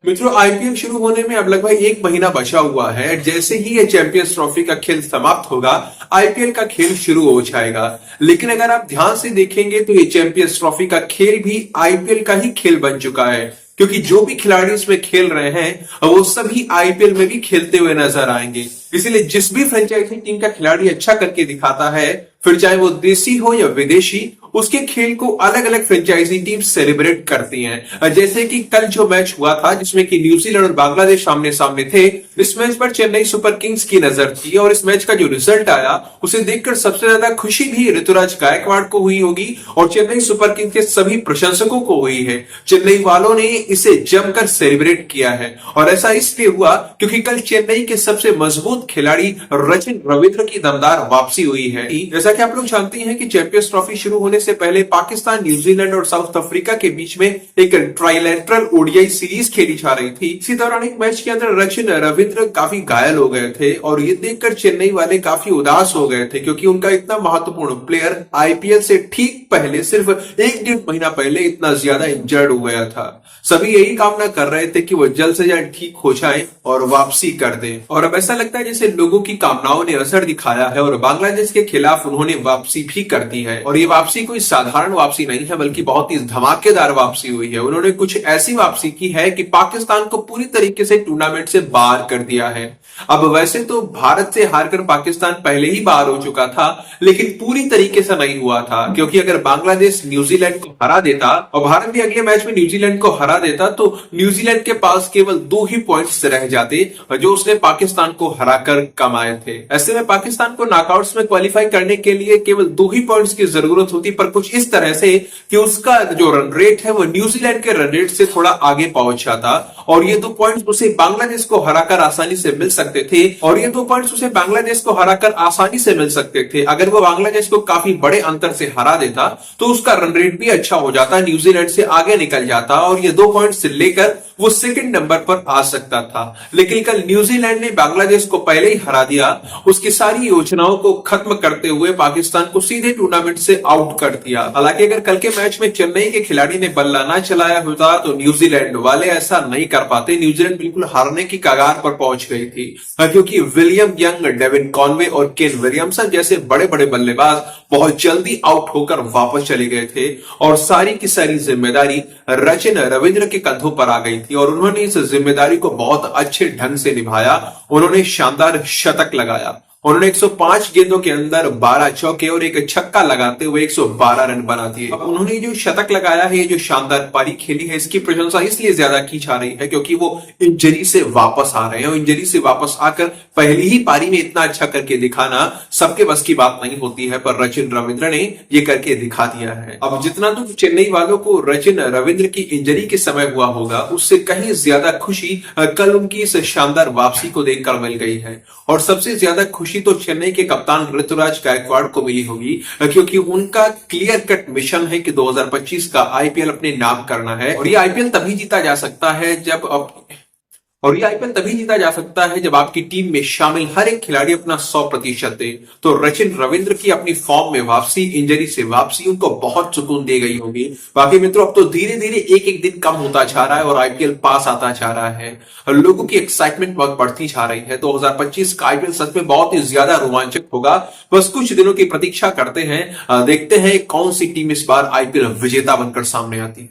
मित्रों, आईपीएल शुरू होने में अब लगभग एक महीना बचा हुआ है। जैसे ही ये चैंपियंस ट्रॉफी का खेल समाप्त होगा, आईपीएल का खेल शुरू हो जाएगा। लेकिन अगर आप ध्यान से देखेंगे तो ये चैंपियंस ट्रॉफी का खेल भी आईपीएल का ही खेल बन चुका है, क्योंकि जो भी खिलाड़ी इसमें खेल रहे हैं वो सभी आईपीएल में भी खेलते हुए नजर आएंगे। इसीलिए जिस भी फ्रेंचाइजी टीम का खिलाड़ी अच्छा करके दिखाता है, फिर चाहे वो देसी हो या विदेशी, उसके खेल को अलग अलग फ्रेंचाइजी टीम सेलिब्रेट करती हैं। जैसे कि कल जो मैच हुआ था जिसमें कि न्यूजीलैंड और बांग्लादेश सामने सामने थे, इस मैच पर चेन्नई सुपर किंग्स की नजर थी और इस मैच का जो रिजल्ट आया उसे देखकर सबसे ज्यादा खुशी भी ऋतुराज गायकवाड़ को हुई होगी और चेन्नई सुपर किंग्स के सभी प्रशंसकों को हुई है। चेन्नई वालों ने इसे जमकर सेलिब्रेट किया है और ऐसा इसलिए हुआ क्योंकि कल चेन्नई के सबसे मजबूत खिलाड़ी रचिन रविंद्र की दमदार वापसी हुई है। जैसा कि आप लोग जानते हैं कि चैंपियंस ट्रॉफी शुरू होने से पहले पाकिस्तान, न्यूजीलैंड और साउथ अफ्रीका के बीच में एक ट्राइलेटरल ओडीआई सीरीज खेली जा रही थी। इसी दौरान एक मैच के अंदर रचिन रविंद्र काफी घायल हो गए थे और ये देखकर चेन्नई वाले काफी उदास हो गए थे, क्योंकि उनका इतना महत्वपूर्ण प्लेयर आईपीएल से ठीक पहले, सिर्फ 1-1.5 महीना पहले इतना ज्यादा इंजर्ड हो गया था। सभी यही कामना कर रहे थे कि वो जल्द से जल्द ठीक हो जाए और वापसी कर दे। और अब ऐसा लगता है जैसे लोगों की कामनाओं ने असर दिखाया है और बांग्लादेश के खिलाफ उन्होंने वापसी भी कर दी है। और ये वापसी कोई साधारण वापसी नहीं है, बल्कि बहुत ही धमाकेदार वापसी हुई है। उन्होंने कुछ ऐसी वापसी की है कि पाकिस्तान को पूरी तरीके से टूर्नामेंट से बाहर कर दिया है। अब वैसे तो भारत से हारकर पाकिस्तान पहले ही बाहर हो चुका था, लेकिन पूरी तरीके से नहीं हुआ था, क्योंकि अगर बांग्लादेश न्यूजीलैंड को हरा देता और भारत भी अगले मैच में न्यूजीलैंड को हरा देता तो न्यूजीलैंड के पास केवल 2 ही पॉइंट्स रह जाते जो उसने पाकिस्तान को हराकर कमाए थे। ऐसे में पाकिस्तान को नॉकआउट्स में क्वालिफाई करने के लिए केवल 2 ही पॉइंट्स की जरूरत होती, पर कुछ इस तरह से कि उसका जो रन रेट है वो न्यूजीलैंड के रन रेट से थोड़ा आगे पहुंच जाता और ये 2 पॉइंट्स उसे बांग्लादेश को हराकर आसानी से मिल सकते थे। और ये 2 पॉइंट्स उसे बांग्लादेश को हराकर आसानी से मिल सकते थे। अगर वो बांग्लादेश को काफी बड़े अंतर से हरा देता तो उसका रन रेट भी अच्छा हो जाता, न्यूजीलैंड से आगे निकल जाता और ये 2 पॉइंट्स लेकर वो सेकंड नंबर पर आ सकता था। लेकिन कल न्यूजीलैंड ने बांग्लादेश को पहले ही हरा दिया। उसकी सारी योजनाओं को खत्म करते हुए पाकिस्तान को सीधे टूर्नामेंट से आउट कर दिया। हालांकि अगर कल के मैच में चेन्नई के खिलाड़ी ने बल्ला ना चलाया होता तो न्यूजीलैंड वाले ऐसा नहीं कर पाते। न्यूजीलैंड बिल्कुल हारने की कगार पर पहुंच गई थी, क्योंकि विलियम यंग, डेविन कॉनवे और केन विलियमसन जैसे बड़े बड़े बल्लेबाज बहुत जल्दी आउट होकर वापस चले गए थे और सारी की सारी जिम्मेदारी रचिन रविंद्र के कंधों पर आ गई थी और उन्होंने इस जिम्मेदारी को बहुत अच्छे ढंग से निभाया। उन्होंने शानदार शतक लगाया। उन्होंने 105 गेंदों के अंदर 12 चौके और एक छक्का लगाते हुए 112 रन बना दिए। उन्होंने जो शतक लगाया है, ये जो शानदार पारी खेली है, इसकी प्रशंसा इसलिए ज्यादा की जा रही है क्योंकि वो इंजरी से वापस आ रहे हैं और इंजरी से वापस आकर पहली ही पारी में इतना अच्छा करके दिखाना सबके बस की बात नहीं होती है, पर रचिन रविंद्र ने ये करके दिखा दिया है। अब जितना दुख चेन्नई वालों को रचिन रविंद्र की इंजरी के समय हुआ होगा, उससे कहीं ज्यादा खुशी कल उनकी इस शानदार वापसी को देखकर मिल गई है। और सबसे ज्यादा खुशी तो चेन्नई के कप्तान ऋतुराज गायकवाड़ को मिली होगी, क्योंकि उनका क्लियर कट मिशन है कि 2025 का आईपीएल अपने नाम करना है और ये आईपीएल तभी जीता जा सकता है जब आपकी टीम में शामिल हर एक खिलाड़ी अपना 100% दे। तो रचिन रविंद्र की अपनी फॉर्म में वापसी, इंजरी से वापसी उनको बहुत सुकून दे गई होगी। बाकी मित्रों, अब तो धीरे धीरे एक एक दिन कम होता जा रहा है और आईपीएल पास आता जा रहा है। लोगों की एक्साइटमेंट बहुत बढ़ती जा रही है। 2025 का आईपीएल सच में बहुत ही ज्यादा रोमांचक होगा। बस कुछ दिनों की प्रतीक्षा करते हैं, देखते हैं कौन सी टीम इस बार आईपीएल विजेता बनकर सामने आती है।